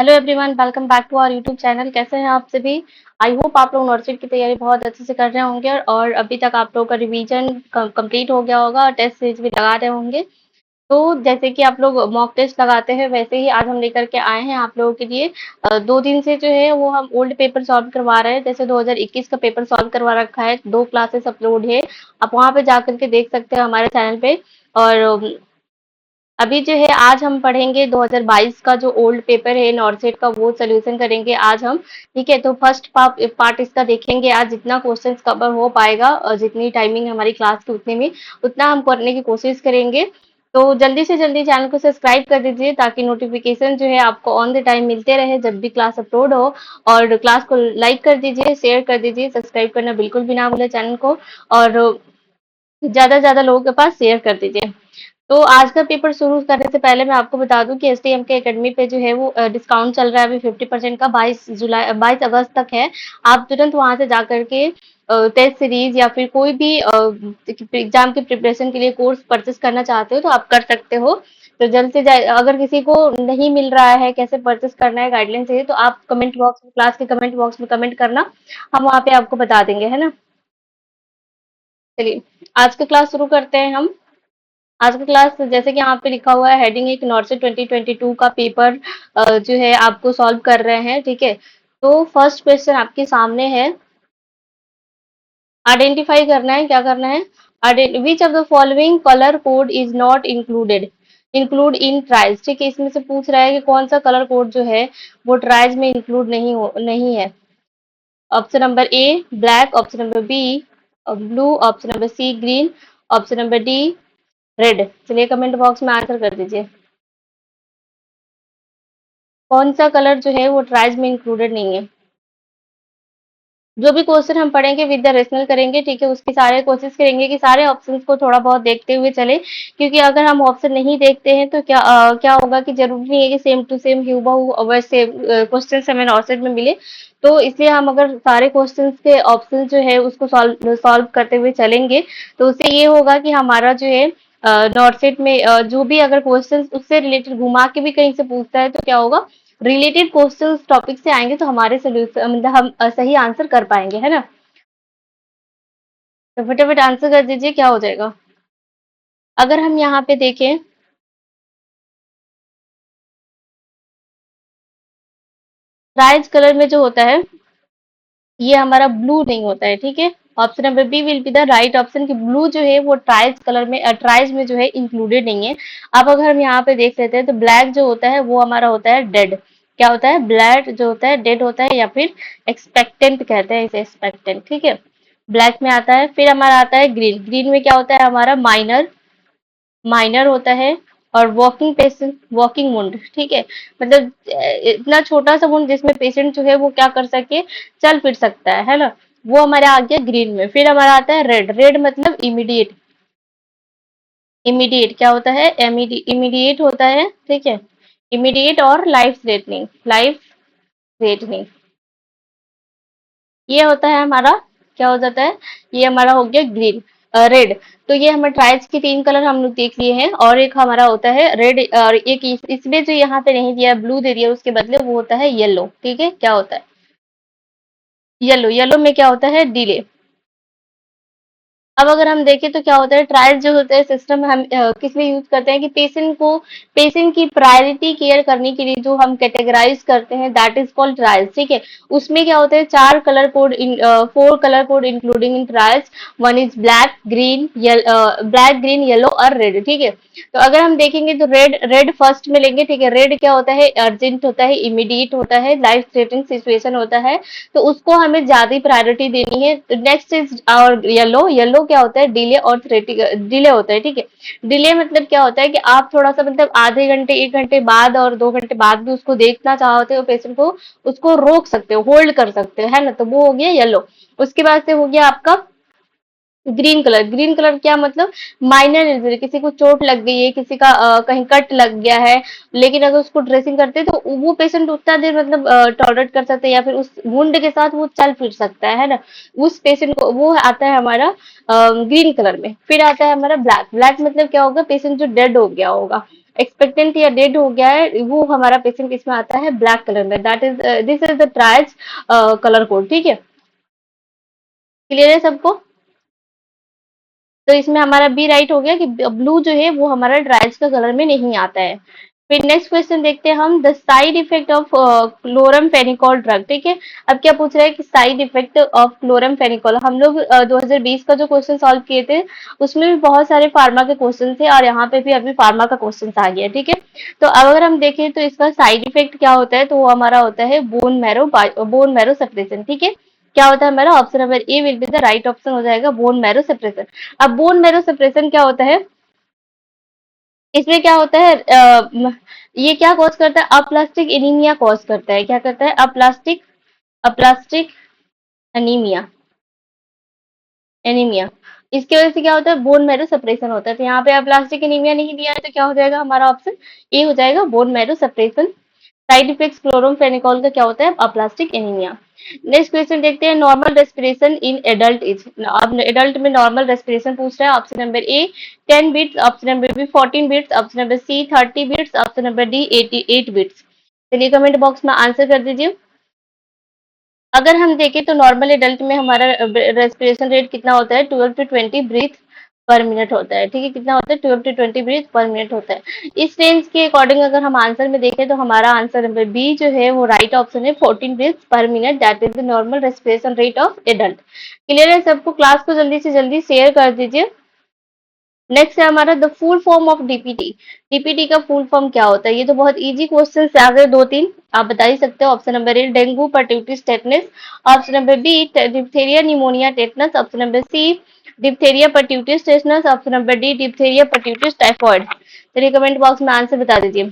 Hello everyone, welcome back to our YouTube channel. कैसे हैं आप सभी? आई होप आप लोग नर्सिंग की तैयारी बहुत अच्छे से कर रहे होंगे और अभी तक आप लोगों का रिवीजन कंप्लीट हो गया होगा और टेस्ट सीरीज भी लगा रहे होंगे। तो जैसे कि आप लोग मॉक टेस्ट लगाते हैं, वैसे ही आज हम लेकर के आए हैं आप लोगों के लिए। 2 दिन से जो है वो हम ओल्ड पेपर सॉल्व करवा रहे हैं। जैसे 2021 का पेपर सॉल्व करवा रखा है, 2 क्लासेस अपलोड है। आप वहां पे जाकर के देख सकते हैं हमारे चैनल पे। और अभी जो है आज हम पढ़ेंगे 2022 का जो ओल्ड पेपर है नॉर्सेट का, वो सोल्यूशन करेंगे आज हम। ठीक है, तो फर्स्ट पार्ट इसका देखेंगे आज। जितना क्वेश्चंस कवर हो पाएगा और जितनी टाइमिंग हमारी क्लास की उतने में उतना हम करने की कोशिश करेंगे। तो जल्दी से जल्दी चैनल को सब्सक्राइब कर दीजिए ताकि नोटिफिकेशन जो है आपको ऑन द टाइम मिलते रहे जब भी क्लास अपलोड हो। और क्लास को लाइक कर दीजिए, शेयर कर दीजिए, सब्सक्राइब करना बिल्कुल भी ना भूले चैनल को। और ज्यादा से ज्यादा लोगों के पास शेयर कर दीजिए। तो आज का पेपर शुरू करने से पहले मैं आपको बता दूं कि एसटीएम के एकेडमी पे जो है वो डिस्काउंट चल रहा है अभी 50% का। 22 अगस्त तक है। आप तुरंत वहां से जाकर के टेस्ट सीरीज या फिर कोई भी एग्जाम की प्रिपरेशन के लिए कोर्स परचेस करना चाहते हो तो आप कर सकते हो। तो जल्द से जल्द, अगर किसी को नहीं मिल रहा है कैसे परचेस करना है, गाइडलाइन चाहिए, तो आप कमेंट बॉक्स में, क्लास के कमेंट बॉक्स में कमेंट करना। हम वहाँ पे आपको बता देंगे, है ना। चलिए, आज का क्लास शुरू करते हैं हम। आज का क्लास जैसे कि यहाँ पे लिखा हुआ है, हेडिंग एक नॉर्से 2022 का पेपर जो है आपको सॉल्व कर रहे हैं। ठीक है, तो फर्स्ट क्वेश्चन आपके सामने है। आइडेंटिफाई करना है, क्या करना है, which of the following colour code is not include in tries. ठीक है, इसमें से पूछ रहा है कि कौन सा कलर कोड जो है वो ट्राइज में इंक्लूड नहीं है। Option number A black, option number B blue, option number C green, option number D red. चलिए कमेंट बॉक्स में आंसर कर दीजिए, कौन सा कलर जो है वो ट्राइज में इंक्लूडेड नहीं है। जो भी क्वेश्चन हम पढ़ेंगे विद द रेशनल करेंगे। ठीक है, उसकी सारे कोशिश करेंगे कि सारे ऑप्शंस को थोड़ा बहुत देखते हुए चले, क्योंकि अगर हम ऑप्शन नहीं देखते हैं तो क्या होगा कि जरूरी नहीं है कि सेम टू सेम हूबहू वैसे क्वेश्चन हमें नॉर्सेट में मिले। तो इसलिए हम अगर सारे क्वेश्चंस के ऑप्शन जो है उसको सॉल्व करते हुए चलेंगे तो उससे ये होगा कि हमारा जो है नॉर्सेट में जो भी अगर क्वेश्चन उससे रिलेटेड घुमा के भी कहीं से पूछता है तो क्या होगा, रिलेटेड क्वेश्चन टॉपिक से आएंगे तो हमारे सोल्यूशन मतलब हम सही आंसर कर पाएंगे, है ना। तो फटाफट आंसर कर दीजिए, क्या हो जाएगा। अगर हम यहाँ पे देखें, राइज कलर में जो होता है ये हमारा ब्लू नहीं होता है। ठीक है, option number B will be the right option कि ब्लू जो है वो ट्राइज कलर में ट्राइज में जो है इंक्लूडेड नहीं है। अब अगर हम यहाँ पे देख लेते हैं तो ब्लैक जो होता है वो हमारा होता है डेड। क्या होता है, ब्लैक जो होता है डेड होता है, या फिर एक्सपेक्टेंट कहते हैं इसे, एक्सपेक्टेंट। ठीक है, ब्लैक में आता है। फिर हमारा आता है ग्रीन। ग्रीन में क्या होता है हमारा, माइनर माइनर होता है। और वॉकिंग पेशेंट, वॉकिंग वुंड। ठीक है, मतलब इतना छोटा सा वुंड जिसमें पेशेंट जो है वो क्या कर सके, चल फिर सकता है ना। वो हमारा आ गया ग्रीन में। फिर हमारा आता है रेड। रेड मतलब इमीडिएट। इमीडिएट क्या होता है, इमीडिएट होता है। ठीक है, इमीडिएट और लाइफ थ्रेटनिंग, लाइफ थ्रेटनिंग ये होता है हमारा। क्या हो जाता है, ये हमारा हो गया ग्रीन, रेड। तो ये हमारे ट्राइब्स के 3 कलर हम लोग देख लिए हैं। और एक हमारा होता है रेड, और एक इसमें जो यहाँ पे नहीं दिया, ब्लू दे दिया, उसके बदले वो होता है येलो। ठीक है, क्या होता है येलो। येलो में क्या होता है, डिले। अब अगर हम देखें तो क्या होता है, ट्रायल्स जो होता है सिस्टम हम किस लिए यूज करते हैं कि पेशेंट की प्रायोरिटी केयर करने के लिए जो हम कैटेगराइज करते हैं, दैट इज कॉल्ड ट्रायल्स। ठीक है, उसमें क्या होता है, 4 colour code including in trials. One is black green yellow और रेड। ठीक है, तो अगर हम देखेंगे तो रेड रेड फर्स्ट में लेंगे। ठीक है, रेड क्या होता है, अर्जेंट होता है, इमीडिएट होता है, लाइफ थ्रेटनिंग सिचुएशन होता है, तो उसको हमें ज्यादा प्रायोरिटी देनी है। नेक्स्ट इज और येलो। येलो क्या होता है, डिले और डिले होता है। ठीक है, डिले मतलब क्या होता है कि आप थोड़ा सा मतलब आधे घंटे, 1 घंटे बाद और 2 घंटे बाद भी उसको देखना चाहते हो पेशेंट को, उसको रोक सकते हो, होल्ड कर सकते हो, है ना। तो वो हो गया येलो। उसके बाद से हो गया आपका ग्रीन कलर। ग्रीन कलर क्या मतलब, माइनर इंजरी, किसी को चोट लग गई है, किसी का कहीं कट लग गया है, लेकिन अगर उसको ड्रेसिंग करते हैं तो वो पेशेंट उतना देर मतलब टॉलरेट कर सकते हैं, या फिर उस वुंड के साथ वो चल फिर सकता है ना। उस पेशेंट को वो आता है हमारा ग्रीन कलर में। फिर आता है हमारा ब्लैक। ब्लैक मतलब क्या होगा, पेशेंट जो डेड हो गया होगा। एक्सपेक्टेंट या डेड हो गया है, वो हमारा पेशेंट किसमें आता है, ब्लैक कलर में। That is this is the triage colour code, ठीक है। क्लियर है सबको? तो इसमें हमारा बी राइट हो गया कि ब्लू जो है वो हमारा ड्राइज का कलर में नहीं आता है। फिर नेक्स्ट क्वेश्चन देखते हैं हम, the side effect of chloramphenicol drug, ठीक है। अब क्या पूछ रहा है कि side effect of chloramphenicol. हम लोग 2020 का जो क्वेश्चन सॉल्व किए थे उसमें भी बहुत सारे फार्मा के क्वेश्चन थे, और यहाँ पे भी अभी फार्मा का क्वेश्चन आ गया, ठीक है। तो अब अगर हम देखें तो इसका साइड इफेक्ट क्या होता है, तो वो हमारा होता है बोन मैरो सप्रेशन, ठीक है। क्या होता है हमारा, option number A will be the right option हो जाएगा, बोन मैरो सप्रेशन। अब बोन मैरो सप्रेशन क्या होता है, इसमें क्या होता है, ये क्या कॉज करता है, अप्लास्टिक एनीमिया कॉज करता है। क्या करता है, अप्लास्टिक अप्लास्टिक एनीमिया एनीमिया। इसकी वजह से क्या होता है, बोन मैरो सप्रेशन होता है। तो यहाँ पे अप्लास्टिक एनीमिया नहीं दिया है, तो क्या हो जाएगा हमारा ऑप्शन ए हो जाएगा, bone marrow suppression. Side effects chloramphenicol का क्या होता है, अप्लास्टिक एनीमिया। नेक्स्ट क्वेश्चन देखते हैं, normal respiration in adult is. अब एडल्ट में नॉर्मल रेस्पिरेशन पूछ रहा है। Option number A 10 beats, option number B 14 beats, option number C 30 beats, option number D 88 beats. चलिए कमेंट बॉक्स में आंसर कर दीजिए। अगर हम देखें तो नॉर्मल एडल्ट में हमारा रेस्पिरेशन रेट कितना होता है, 12 टू 20 ब्रीथ पर मिनट होता है, ठीक है। कितना होता है, 12 टू 20 ब्रीथ पर मिनट होता है। इस रेंज के अकॉर्डिंग अगर हम आंसर में देखें तो हमारा आंसर नंबर बी जो है वो राइट ऑप्शन है, 14 breath per minute, that is the normal respiration rate of adult. Clear है सबको? क्लास को जल्दी से जल्दी शेयर कर दीजिए। नेक्स्ट है हमारा the full form of DPT. DPT का फुल फॉर्म क्या होता है, ये तो बहुत इजी क्वेश्चन है, आगे दो तीन आप बता ही सकते हो। Option number A dengue pertussis tetanus, option number B diphtheria pneumonia tetanus, option number C diphtheria pertussis tetanus, option number D diphtheria pertussis typhoid. चलिए कमेंट बॉक्स में आंसर बता दीजिए।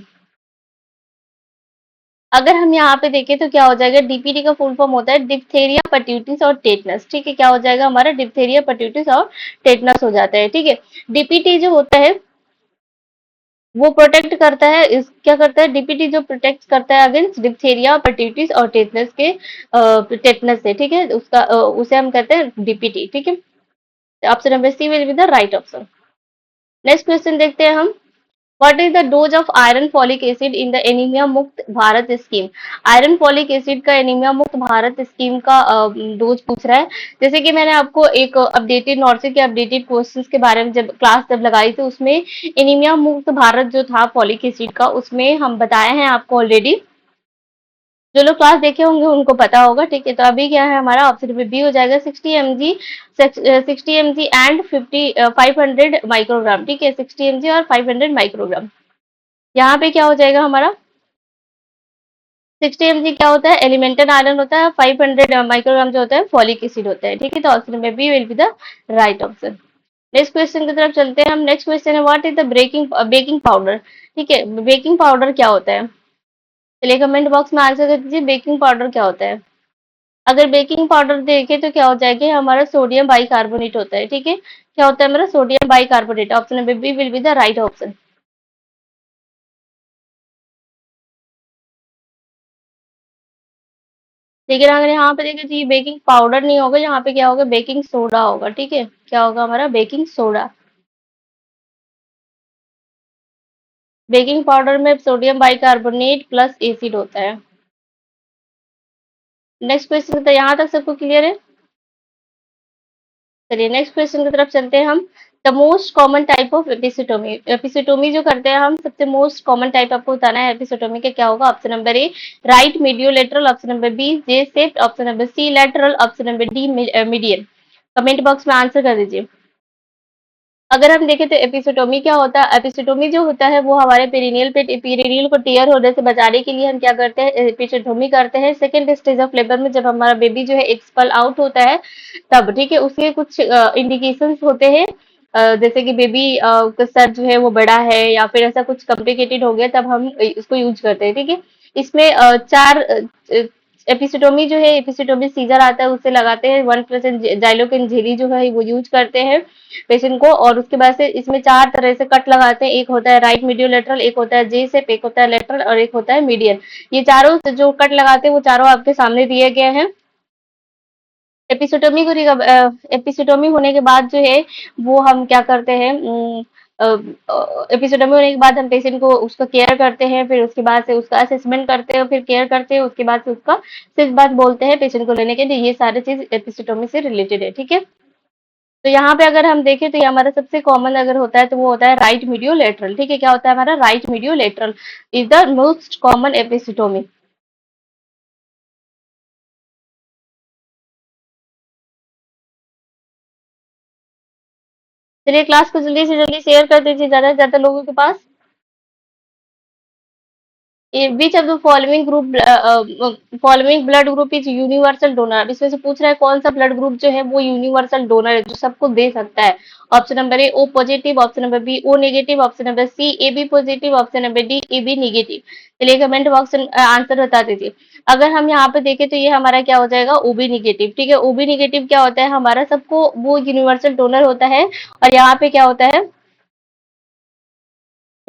अगर हम यहाँ पे देखें तो क्या हो जाएगा, डीपीटी का फुल फॉर्म होता है डिप्थेरिया पर्ट्यूटिस और टेटनस, ठीक है। क्या हो जाएगा हमारा, डिप्थेरिया पर्ट्यूटिस और टेटनस हो जाता है, ठीक है। डीपीटी जो होता है वो प्रोटेक्ट करता है, इस क्या करता है, डीपीटी जो प्रोटेक्ट करता है अगेंस्ट डिप्थेरिया पर्ट्यूटिस और टेटनस के टेटनस से, ठीक है। उसे हम कहते हैं डीपीटी, ठीक है। Option number C will be the right option. Next question देखते हैं हम, what is the dose of iron folic acid in the anaemia Mukt Bharat scheme. Iron folic acid का एनीमिया मुक्त भारत स्कीम का डोज पूछ रहा है। जैसे कि मैंने आपको एक अपडेटेड नॉर्सिक के अपडेटेड क्वेश्चंस के बारे में जब लगाई थी उसमें एनीमिया मुक्त भारत जो था फॉलिक एसिड का, उसमें हम बताए हैं आपको ऑलरेडी। जो लोग क्लास देखे होंगे उनको पता होगा, ठीक है। तो अभी क्या है हमारा, ऑप्शन नंबर बी हो जाएगा 60 mg, 60 mg एंड 500 माइक्रोग्राम, ठीक है। 60 mg और 500 माइक्रोग्राम। यहाँ पे क्या हो जाएगा हमारा, 60 mg क्या होता है, एलिमेंटल आयरन होता है, 500 माइक्रोग्राम जो होता है फॉलिक एसिड होता है, ठीक है। तो option number B will be the right option. Next question की तरफ चलते हैं हम। नेक्स्ट क्वेश्चन है, what is the baking powder, ठीक है। बेकिंग पाउडर क्या होता है, चलिए कमेंट बॉक्स में आंसर कर दीजिए, बेकिंग पाउडर क्या होता है। अगर बेकिंग पाउडर देखें तो क्या हो जाएगा, हमारा सोडियम बाइकार्बोनेट होता है, ठीक है। क्या होता है हमारा, sodium bicarbonate. Option number B will be the right option. लेकिन अगर यहाँ पे देखें तो ये बेकिंग पाउडर नहीं होगा, यहाँ पे क्या होगा, बेकिंग सोडा होगा, ठीक है। क्या होगा हमारा, बेकिंग सोडा। बेकिंग पाउडर में सोडियम बाइकार्बोनेट प्लस एसिड होता है। नेक्स्ट क्वेश्चन, तो यहाँ तक सबको क्लियर है। चलिए नेक्स्ट क्वेश्चन की तरफ चलते हैं हम। The most common type of episiotomy. Episiotomy जो करते हैं हम, सबसे मोस्ट कॉमन टाइप आपको बताना है एपिसिटोमी का, क्या होगा। Option number A right mediolateral, option number B J shaped, option number C lateral, option number D median. Comment box में आंसर कर दीजिए। अगर हम देखें तो एपिसिटोमी क्या होता है, एपिसिटोमी जो होता है वो हमारे पेरिनियल को टीयर होने से बचाने के लिए हम क्या करते हैं, एपिसिटोमी करते हैं। सेकेंड स्टेज ऑफ लेबर में जब हमारा बेबी जो है एक्सपल आउट होता है तब, ठीक है। उसके कुछ इंडिकेशंस होते हैं, जैसे कि बेबी का सर जो है वो बड़ा है या फिर ऐसा कुछ कॉम्प्लिकेटेड हो गया, तब हम इसको यूज करते हैं, ठीक है। इसमें चार एपिसिटोमी जो है, एपिसिटोमी सीजर आता है उससे लगाते हैं, 1% जाइलोकेन झिल्ली जो है वो यूज करते हैं पेशेंट को। और उसके बाद से इसमें चार तरह से कट लगाते हैं, एक होता है राइट मीडियोलेटरल, एक होता है जे शेप, एक होता है लेटरल और एक होता है मीडियन। ये चारों जो कट लगाते हैं वो चारों आपके सामने दिए गए हैं। एपिसिटोमी को एपिसिटोमी होने के बाद जो है वो हम क्या करते हैं, एपिसियोटोमी होने के बाद हम पेशेंट को उसका केयर करते हैं, फिर उसके बाद से उसका असेसमेंट करते हैं, फिर केयर करते हैं, उसके बाद से उसका सिर्फ बात बोलते हैं पेशेंट को लेने के लिए। ये सारी चीज एपिसियोटोमी से रिलेटेड है, ठीक है। तो यहाँ पे अगर हम देखें तो ये हमारा सबसे कॉमन अगर होता है तो वो होता है राइट मीडियो लेटरल, ठीक है। क्या होता है हमारा right medio lateral is the most common episiotomy. चलिए क्लास को जल्दी से जल्दी शेयर कर दीजिए ज्यादा से ज्यादा लोगों के पास। Which of the following blood group is universal donor. अब इसमें से पूछ रहा है कौन सा ब्लड ग्रुप जो है वो यूनिवर्सल डोनर है, जो सबको दे सकता है। Option number A O positive, option number B O negative, option number C A B positive, option number D A B negative. चलिए कमेंट बॉक्स में आंसर बता दीजिए। अगर हम यहाँ पे देखें तो ये हमारा क्या हो जाएगा, ओबी निगेटिव, ठीक है। ओबी निगेटिव क्या होता है हमारा, सबको वो यूनिवर्सल डोनर होता है। और यहाँ पे क्या होता है,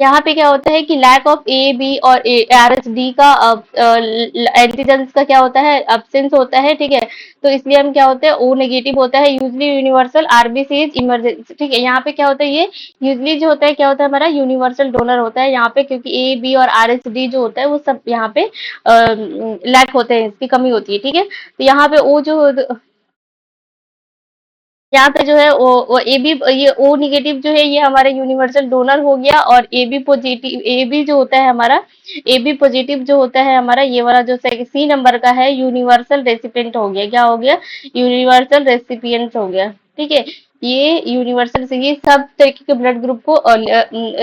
यहाँ पे क्या होता है कि लैक ऑफ ए बी और आर एच डी का एंटीजेंस का क्या होता है, अब्सेंस होता है, ठीक है। तो इसलिए हम क्या होते हैं, ओ नेगेटिव होता है usually universal RBC is emergency, ठीक है। यहाँ पे क्या होता है, ये यूजली जो होता है क्या होता है हमारा यूनिवर्सल डोनर होता है यहाँ पे, क्योंकि ए बी और आर एच डी जो होता है वो सब यहाँ पे लैक होते हैं, इसकी कमी होती है, ठीक है। तो यहाँ पे ओ जो यहाँ पे जो है ओ ए बी, ये ओ निगेटिव जो है ये हमारा यूनिवर्सल डोनर हो गया। और A B positive, A B जो होता है हमारा, ए बी पॉजिटिव जो होता है हमारा, ये वाला जो सी नंबर का है यूनिवर्सल रेसिपिएंट हो गया। क्या हो गया, यूनिवर्सल रेसिपिएंट हो गया, ठीक है। ये यूनिवर्सल से ये सब तरीके के ब्लड ग्रुप को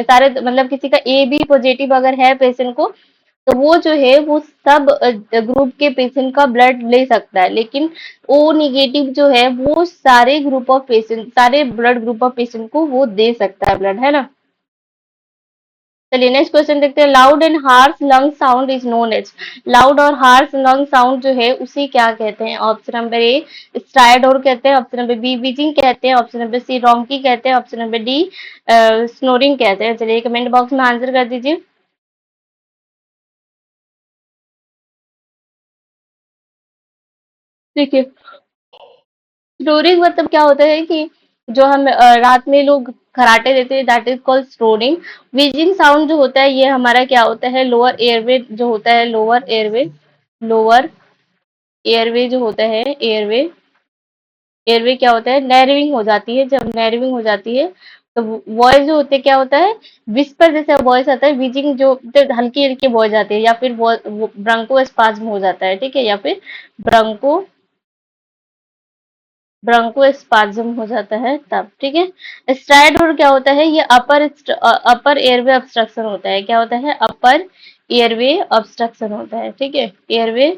सारे मतलब किसी का ए बी पॉजिटिव अगर है पेशेंट को, तो वो जो है वो सब ग्रुप के पेशेंट का ब्लड ले सकता है। लेकिन ओ निगेटिव जो है वो सारे ग्रुप ऑफ पेशेंट, सारे ब्लड ग्रुप ऑफ पेशेंट को वो दे सकता है ब्लड, है ना। चलिए नेक्स्ट क्वेश्चन देखते हैं। Loud and harsh lung sound is known as. Loud और हार्श लंग साउंड जो है उसे क्या कहते हैं। ऑप्शन नंबर ए स्ट्राइडोर कहते हैं, ऑप्शन नंबर बी बीजिंग कहते हैं, ऑप्शन नंबर सी रोंकी कहते हैं, ऑप्शन नंबर डी स्नोरिंग कहते हैं। चलिए कमेंट बॉक्स में आंसर कर दीजिए। देखिए स्नोरिंग मतलब क्या होता है कि जो हम रात में लोग खराटे देते हैं, that is called snoring. Wheezing sound जो होता है ये हमारा क्या होता है, लोअर एयरवे जो होता है, लोअर एयरवे जो होता है, एयरवे क्या होता है, नैरोइंग हो जाती है। जब नैरोइंग हो जाती है तो वॉइस जो होते हैं क्या होता है, विस्पर जैसा वॉइस आता है। व्हीजिंग जो हल्की हल्की वॉइस आती है, या फिर ब्रंको स्पाज्म हो जाता है, ठीक है, या फिर ब्रंको ब्रोंकोस्पाज्म हो जाता है तब, ठीक है। स्ट्राइडोर क्या होता है, ये अपर एयरवे ऑब्स्ट्रक्शन होता है। क्या होता है, अपर एयरवे ऑब्स्ट्रक्शन होता है, ठीक है, एयरवे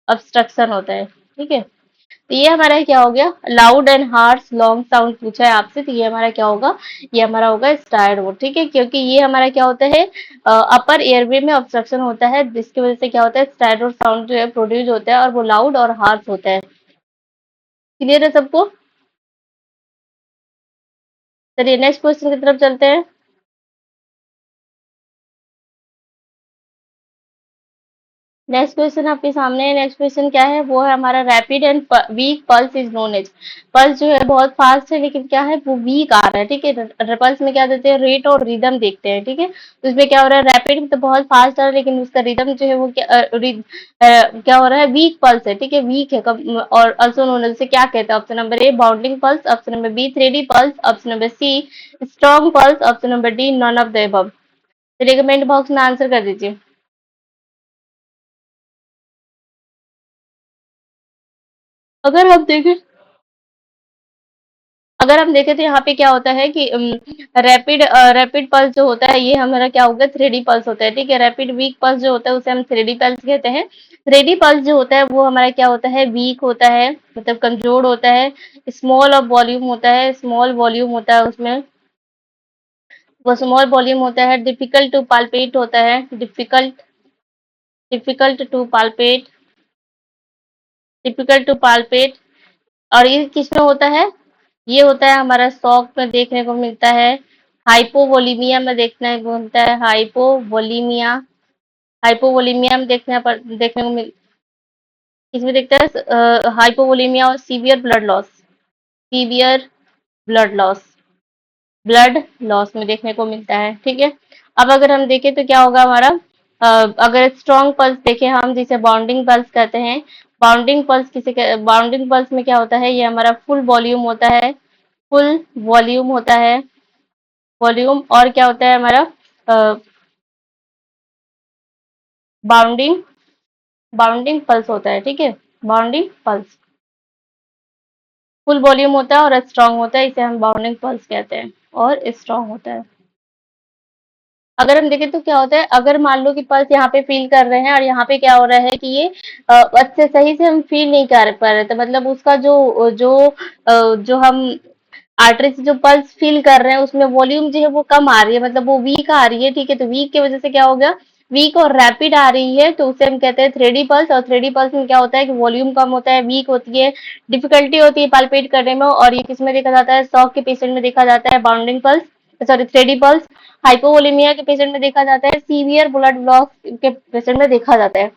ऑब्स्ट्रक्शन होता है, ठीक है। तो ये हमारा क्या हो गया, loud and harsh long sound पूछा है आपसे, तो ये हमारा क्या होगा, ये हमारा होगा स्ट्राइडोर, ठीक है। क्योंकि ये हमारा क्या होता है, अपर एयरवे में ऑब्स्ट्रक्शन होता है, जिसकी वजह से क्या होता है, स्ट्राइडोर साउंड जो है प्रोड्यूस होता है और वो लाउड और हार्श होता है। क्लियर है सबको। चलिए नेक्स्ट क्वेश्चन की तरफ चलते हैं। नेक्स्ट क्वेश्चन आपके सामने है। नेक्स्ट क्वेश्चन क्या है, वो है हमारा rapid and weak pulse is known as. Pulse जो है बहुत फास्ट है लेकिन क्या है, वो वीक आ रहा है, ठीक है। पल्स में क्या देते हैं, रेट और रिदम देखते हैं, ठीक है। तो इसमें क्या हो रहा है, रैपिड तो बहुत फास्ट आ रहा है लेकिन उसका रिदम जो है वो क्या हो रहा है, वीक पल्स है, ठीक है, वीक है। और अल्सो नोन एज से क्या कहते हैं। Option number A bounding pulse, option number B thready pulse, option number C strong pulse, option number D none of the above. चलिए कमेंट बॉक्स में आंसर कर दीजिए। अगर हम देखें अगर हम देखें तो यहाँ पे क्या होता है कि रैपिड पल्स जो होता है ये हमारा क्या होगा, थ्री पल्स होता है, ठीक है। रैपिड वीक पल्स जो होता है उसे हम थ्री पल्स कहते हैं। थ्री पल्स जो होता है वो हमारा क्या होता है, वीक होता है, मतलब कमजोर होता है। स्मॉल ऑफ वॉल्यूम होता है, स्मॉल वॉल्यूम होता है उसमें, वो स्मॉल वॉल्यूम होता है। डिफिकल्ट टू पाल्पेट होता है, difficult to palpate, difficult to palpate. और ये किसमें होता है, ये होता है हमारा शौक में देखने को मिलता है। हाइपोवोलीमिया में देखने को मिलता है, हाइपोवोलीमिया, हाइपोवोलीमिया में देखने को मिल इसमें देखता है हाइपोवोलीमिया और severe blood loss, severe blood loss. Blood loss में देखने को मिलता है, ठीक है। अब अगर हम देखें तो क्या होगा हमारा, अगर स्ट्रॉन्ग पल्स देखें हम, जिसे बाउंडिंग पल्स कहते हैं। बाउंडिंग पल्स में क्या होता है, ये हमारा फुल वॉल्यूम होता है, फुल वॉल्यूम होता है, वॉल्यूम। और क्या होता है हमारा, बाउंडिंग बाउंडिंग पल्स होता है, ठीक है। बाउंडिंग पल्स फुल वॉल्यूम होता है और स्ट्रांग होता है, इसे हम बाउंडिंग पल्स कहते हैं, और स्ट्रांग होता है। अगर हम देखें तो क्या होता है, अगर मान लो कि पल्स यहाँ पे फील कर रहे हैं और यहाँ पे क्या हो रहा है कि ये अच्छे सही से हम फील नहीं कर पा रहे, तो मतलब उसका जो जो जो हम आर्टरी से जो पल्स फील कर रहे हैं उसमें वॉल्यूम जो है वो कम आ रही है, मतलब वो वीक आ रही है, ठीक है। तो वीक की वजह से क्या हो गया, वीक और रैपिड आ रही है, तो उसे हम कहते हैं थ्री डी पल्स। और थ्री डी पल्स में क्या होता है कि वॉल्यूम कम होता है, वीक होती है, डिफिकल्टी होती है पाल्पेट करने में। और ये किसमें देखा जाता है, शॉक के पेशेंट में देखा जाता है bounding pulse, sorry thready pulse. Hypovolaemia के पेशेंट में देखा जाता है, सीवियर ब्लड लॉस के पेशेंट में देखा जाता है।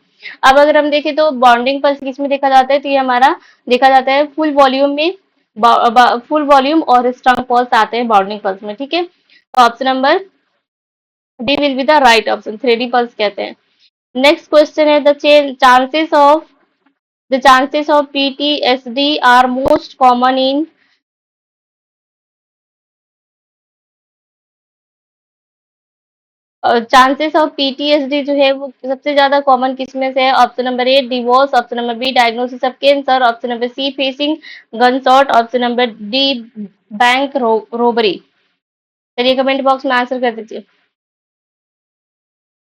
अब अगर हम देखें तो बॉन्डिंग पल्स किसमें देखा जाता है, तो ये हमारा देखा जाता है फुल वॉल्यूम में, फुल वॉल्यूम और स्ट्रॉन्ग पल्स आते हैं बॉन्डिंग पल्स में, ठीक है। तो option number D will be the right option, thready pulse कहते हैं। नेक्स्ट क्वेश्चन है, the chances of PTSD are most common in, chances of PTSD जो है वो सबसे ज्यादा कॉमन किसमें से है। Option number A divorce, option number B diagnosis of cancer, option number C facing gun shot, option number D bank robbery. चलिए comment box में आंसर कर दीजिए।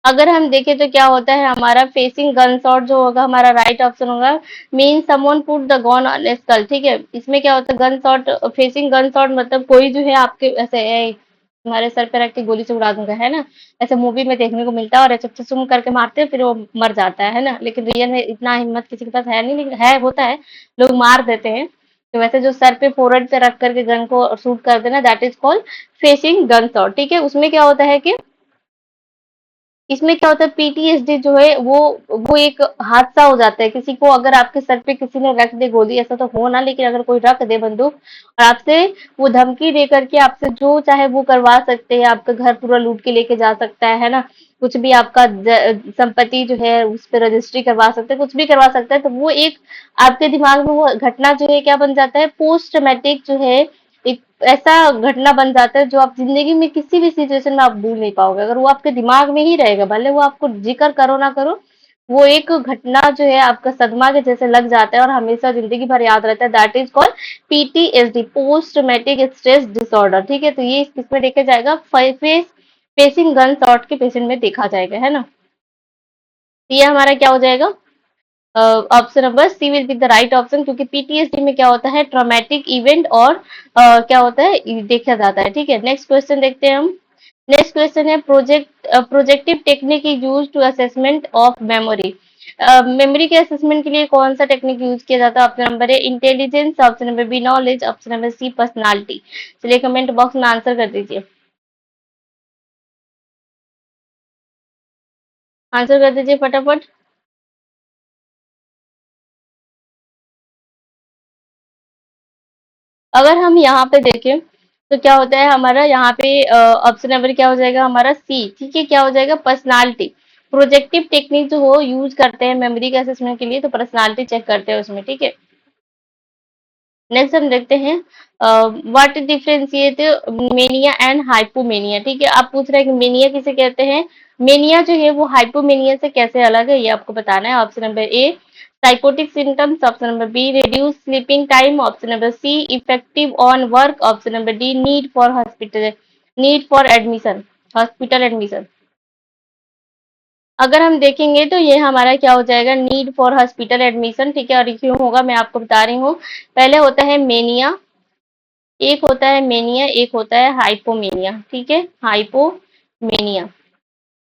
अगर हम देखें तो क्या होता है हमारा, फेसिंग गन शॉट जो होगा हमारा राइट ऑप्शन होगा। Mean someone put the gun on skull, ठीक है। इसमें क्या होता है, gunshot, facing gunshot मतलब कोई जो है आपके ऐसे हमारे सर पे रख के गोली से उड़ा दूंगा, है ना। ऐसे मूवी में देखने को मिलता है, और ऐसे सुम करके मारते हैं फिर वो मर जाता है ना। लेकिन रियल में इतना हिम्मत किसी के पास है नहीं, लेकिन है, होता है, लोग मार देते हैं। तो वैसे जो सर पे फोrehead पे रख करके गन को शूट कर देना, that is called facing gun shot, ठीक है। उसमें क्या होता है कि इसमें क्या होता है, पीटीएसडी जो है वो एक हादसा हो जाता है किसी को, अगर आपके सर पे किसी ने रख दे गोली, ऐसा तो हो ना, लेकिन अगर कोई रख दे बंदूक और आपसे वो धमकी दे करके आपसे जो चाहे वो करवा सकते हैं, आपका घर पूरा लूट के लेके जा सकता है ना। कुछ भी आपका संपत्ति जो है उस पर रजिस्ट्री करवा सकते हैं, कुछ भी करवा सकता है। तो वो एक आपके दिमाग में वो घटना जो है क्या बन जाता है, पोस्ट ट्रमेटिक जो है, एक ऐसा घटना बन जाता है जो आप जिंदगी में किसी भी सिचुएशन में आप भूल नहीं पाओगे। अगर वो आपके दिमाग में ही रहेगा, भले वो आपको जिक्र करो ना करो, वो एक घटना जो है आपका सदमा के जैसे लग जाता है और हमेशा जिंदगी भर याद रहता है। That is called PTSD, post traumatic stress disorder, ठीक है। तो ये किसमें देखा जाएगा, फेसिंग गन शॉट के पेशेंट में देखा जाएगा, है ना। तो ये हमारा क्या हो जाएगा, option number C will be the right option, क्योंकि पीटीएसडी में क्या होता है, ट्रॉमेटिक इवेंट और क्या होता है देखा जाता है, ठीक है। नेक्स्ट क्वेश्चन देखते हैं हम। नेक्स्ट क्वेश्चन है, projective technique is use to assessment of memory. Memory के असेसमेंट के लिए कौन सा टेक्निक यूज किया जाता है। Option number A intelligence, option number B knowledge, option number C personality. चलिए कमेंट बॉक्स में आंसर कर दीजिए, आंसर कर दीजिए फटाफट। अगर हम यहाँ पे देखें तो क्या होता है हमारा, यहाँ पे ऑप्शन नंबर क्या हो जाएगा हमारा सी, ठीक है। क्या हो जाएगा, पर्सनालिटी। प्रोजेक्टिव टेक्निक जो हो यूज करते हैं मेमोरी के असेसमेंट के लिए, तो पर्सनालिटी चेक करते हैं उसमें, ठीक है। नेक्स्ट हम देखते हैं, what differentiate mania and hypomania, ठीक है। आप पूछ रहे हैं कि मेनिया किसे कहते हैं, मेनिया जो है वो हाइपोमेनिया से कैसे अलग है, ये आपको बताना है। Option number A psychotic symptoms, option number B reduce sleeping time, option number C effective on work, option number D need for admission, hospital admission. अगर हम देखेंगे तो ये हमारा क्या हो जाएगा, नीड फॉर हॉस्पिटल एडमिशन, ठीक है। और ये क्यों होगा मैं आपको बता रही हूँ। पहले होता है मेनिया, एक होता है मेनिया, एक होता है हाइपोमेनिया, ठीक है। हाइपोमेनिया,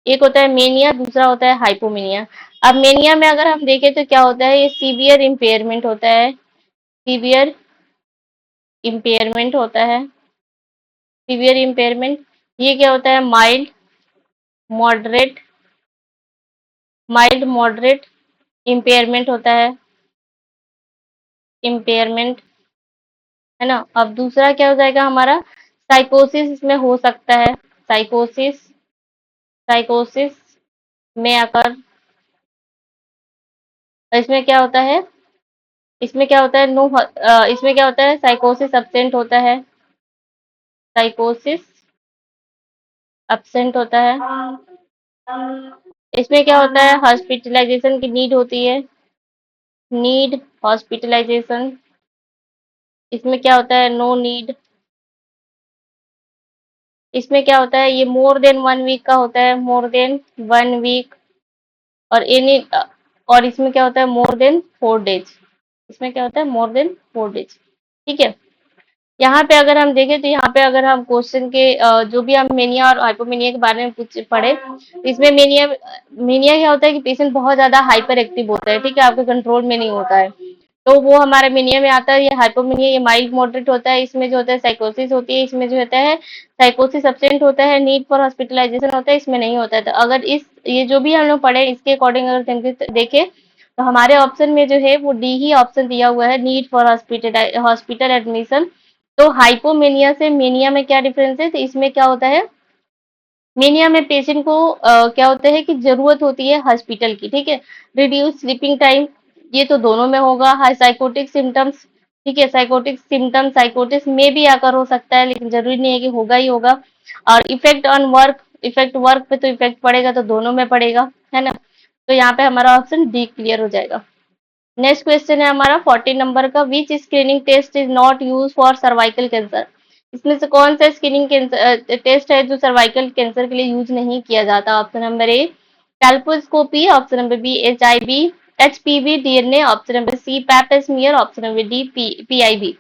एक होता है मेनिया, दूसरा होता है हाइपोमेनिया। अब मेनिया में अगर हम देखें तो क्या होता है, ये सीवियर इम्पेयरमेंट होता है, सीवियर इम्पेयरमेंट होता है, सीवियर इम्पेयरमेंट। ये क्या होता है, मॉडरेट माइल्ड मॉडरेट इम्पेयरमेंट होता है, इम्पेयरमेंट, है ना। अब दूसरा क्या हो जाएगा हमारा, साइकोसिस इसमें हो सकता है। साइकोसिस साइकोसिस में आकर इसमें क्या होता है, इसमें क्या होता है, इसमें क्या होता है, साइकोसिस एब्सेंट होता है। साइकोसिस एब्सेंट होता है। इसमें क्या होता है, हॉस्पिटलाइजेशन की नीड होती है। Need hospitalisation. इसमें क्या होता है, नो नीड। इसमें क्या होता है, ये मोर देन 1 वीक का होता है, मोर देन 1 वीक। और एनी और इसमें क्या होता है, मोर देन 4 डेज। इसमें क्या होता है, मोर देन 4 डेज। ठीक है। यहाँ पे अगर हम देखें तो यहाँ पे अगर हम क्वेश्चन के जो भी हम मेनिया और हाइपोमेनिया के बारे में कुछ पढ़े, इसमें मेनिया मेनिया क्या होता है कि पेशेंट बहुत ज्यादा हाइपर एक्टिव होता है, ठीक है, आपके कंट्रोल में नहीं होता है, तो वो हमारा मेनिया में आता है। ये हाइपोमेनिया ये माइल्ड मॉडरेट होता है। इसमें जो होता है साइकोसिस होती है, इसमें जो होता है साइकोसिस एब्सेंट होता है, नीड फॉर हॉस्पिटलाइजेशन होता है, इसमें नहीं होता है। तो अगर इस ये जो भी हम लोग पढ़े इसके अकॉर्डिंग अगर देखें तो हमारे ऑप्शन में जो है वो डी ही ऑप्शन दिया हुआ है, नीड फॉर हॉस्पिटल एडमिशन। तो हाइपोमेनिया से मेनिया में क्या डिफरेंस है, तो इसमें क्या होता है, मेनिया में पेशेंट को क्या होता है कि जरूरत होती है हॉस्पिटल की, ठीक है। रिड्यूस स्लीपिंग टाइम, ये तो दोनों में होगा। हाई साइकोटिक सिम्टम्स, ठीक है, साइकोटिक सिम्टम साइकोटिस में भी आकर हो सकता है, लेकिन जरूरी नहीं है कि होगा ही होगा। और effect on work, effect work पे तो इफेक्ट पड़ेगा, तो दोनों में पड़ेगा, है ना। तो यहाँ पे हमारा ऑप्शन डी क्लियर हो जाएगा। नेक्स्ट क्वेश्चन है हमारा 40 नंबर का, which screening test is not use for cervical cancer. इसमें से कौन सा स्क्रीनिंग टेस्ट है जो सर्वाइकल कैंसर के लिए यूज नहीं किया जाता। Option number A colposcopy, option number B HIV HPV DNA, option number C pap smear, option number D PIB।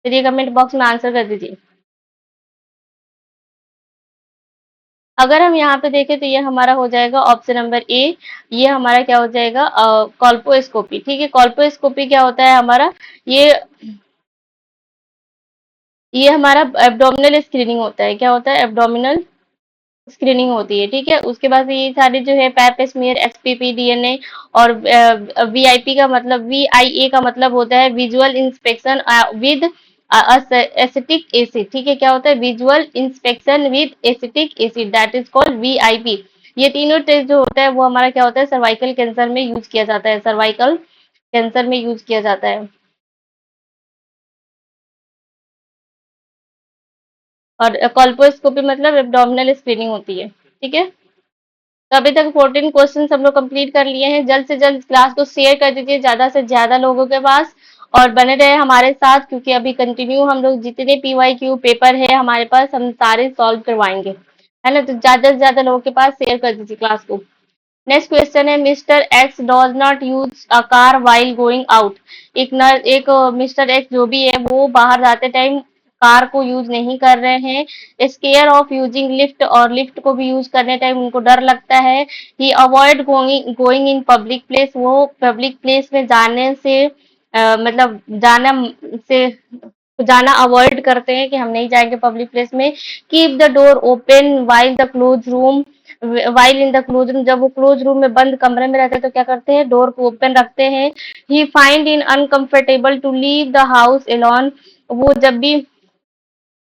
चलिए कमेंट बॉक्स में आंसर कर दीजिए। अगर हम यहाँ पे देखें तो ये हमारा हो जाएगा ऑप्शन नंबर ए, ये हमारा क्या हो जाएगा, कॉल्पोस्कोपी, ठीक है। कॉल्पोस्कोपी क्या होता है हमारा, ये ये हमारा एब्डोमिनल स्क्रीनिंग होता है। क्या होता है, एब्डोमिनल स्क्रीनिंग होती है, ठीक है। उसके बाद ये सारे जो है पैप स्मीयर HPV DNA और VIP का मतलब VIA का मतलब होता है visual inspection with acetic acid, ठीक है। क्या होता है, visual inspection with acetic acid, that is called VIP। ये तीनों टेस्ट जो होता है वो हमारा क्या होता है, सर्वाइकल कैंसर में यूज किया जाता है, सर्वाइकल कैंसर में यूज किया जाता है। और कॉल्पोस्कोपी मतलब एब्डोमिनल स्क्रीनिंग होती है, ठीक है। तो अभी तक 14 क्वेश्चन हम लोग कंप्लीट कर लिए हैं। जल्द से जल्द क्लास को शेयर कर दीजिए ज्यादा से ज्यादा लोगों के पास, और बने रहे हमारे साथ, क्योंकि अभी कंटिन्यू हम लोग जितने PYQ पेपर है हमारे पास हम सारे सॉल्व करवाएंगे, है ना। तो ज्यादा से ज्यादा लोगों के पास शेयर कर दीजिए क्लास को। नेक्स्ट क्वेश्चन है, mister X does not use a car while going out. एक मिस्टर एक्स जो भी है वो बाहर जाते टाइम कार को यूज नहीं कर रहे हैं। स्केयर ऑफ यूजिंग लिफ्ट, और लिफ्ट को भी यूज करने टाइम उनको डर लगता है। He avoid going going in public place, वो पब्लिक प्लेस में जाने से मतलब से जाना अवॉइड करते हैं कि हम नहीं जाएंगे पब्लिक प्लेस में। Keep the door open while the close room, while in the close room, जब वो क्लोज रूम में बंद कमरे में रहते हैं तो क्या करते हैं, डोर को ओपन रखते हैं। He find in uncomfortable to leave the house alone, वो जब भी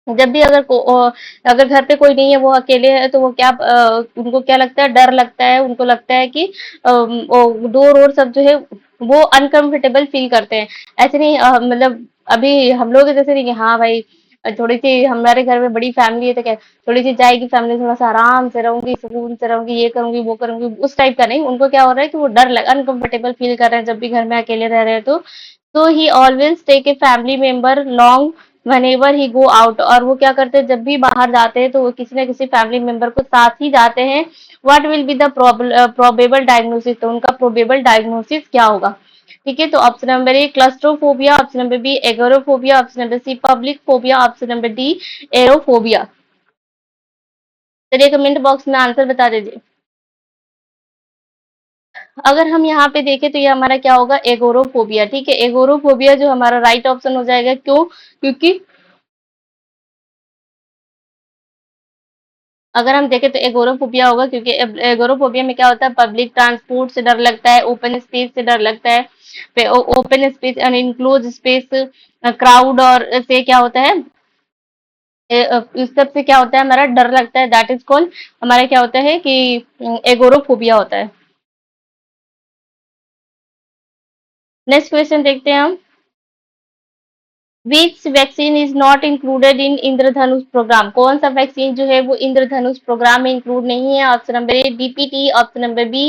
अगर घर पे कोई नहीं है, वो अकेले है, तो वो उनको क्या लगता है, डर लगता है, उनको लगता है कि डोर और सब जो है वो अनकंफर्टेबल फील करते हैं। ऐसे नहीं मतलब अभी हम लोग जैसे नहीं कि हाँ भाई थोड़ी सी हमारे घर में बड़ी फैमिली है तो क्या थोड़ी सी जाएगी फैमिली, थोड़ा सा आराम से रहूंगी, सुकून से रहूंगी, ये करूंगी वो करूंगी, उस टाइप का नहीं। उनको क्या हो रहा है कि वो अनकंफर्टेबल फील कर रहे हैं जब भी घर में अकेले रह रहे हैं। तो he always take a family member along whenever he go out, और वो क्या करते हैं जब भी बाहर जाते हैं तो वो किसी न किसी फैमिली मेंबर को साथ ही जाते हैं। What will be the probable diagnosis, तो उनका प्रोबेबल डायग्नोसिस क्या होगा, ठीक है। तो option number A claustrophobia, option number B agoraphobia, option number C public phobia, option number D aerophobia. चलिए कमेंट बॉक्स में आंसर बता दीजिए। अगर हम यहाँ पे देखें तो ये हमारा क्या होगा, एगोरोफोबिया, ठीक है। एगोरोफोबिया जो हमारा राइट ऑप्शन हो जाएगा, क्यों, क्योंकि अगर हम देखें तो एगोरोफोबिया होगा, क्योंकि एगोरोफोबिया में क्या होता है, पब्लिक ट्रांसपोर्ट से डर लगता है, ओपन स्पेस से डर लगता है। Open space enclose space, crowd और से क्या होता है, इस सब से क्या होता है, हमारा डर लगता है, दैट इज कॉल्ड, हमारा क्या होता है कि एगोरोफोबिया होता है। नेक्स्ट क्वेश्चन देखते हैं हम, which vaccine is not included in Indradhanush program, कौन सा वैक्सीन जो है वो इंद्रधनुष प्रोग्राम में इंक्लूड नहीं है? Option number A DPT, option number B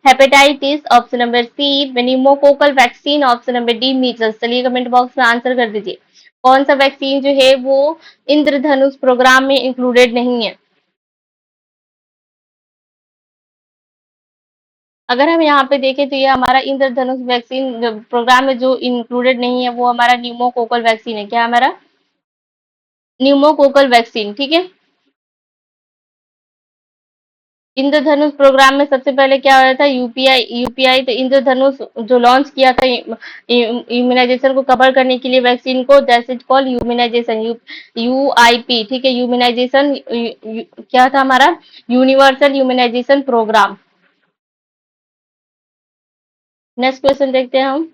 hepatitis, option number C meningococcal vaccine, option number D measles. चलिए कमेंट बॉक्स में आंसर कर दीजिए, कौन सा वैक्सीन जो है वो इंद्रधनुष प्रोग्राम में इंक्लूडेड नहीं है? अगर हम यहाँ पे देखें तो ये हमारा इंद्रधनुष वैक्सीन प्रोग्राम में जो इंक्लूडेड नहीं है वो हमारा न्यूमोकोकल वैक्सीन है। क्या हमारा? न्यूमोकोकल वैक्सीन, ठीक है। इंद्रधनुष प्रोग्राम में सबसे पहले क्या आया था? यूपीआई। यूपीआई तो इंद्रधनुष जो लॉन्च किया था इम्यूनाइजेशन को कवर करने के लिए वैक्सीन को, that's it called immunization, UIP, ठीक है। यूमिनाइजेशन क्या था हमारा? Universal immunization programme. Next question देखते हैं हम।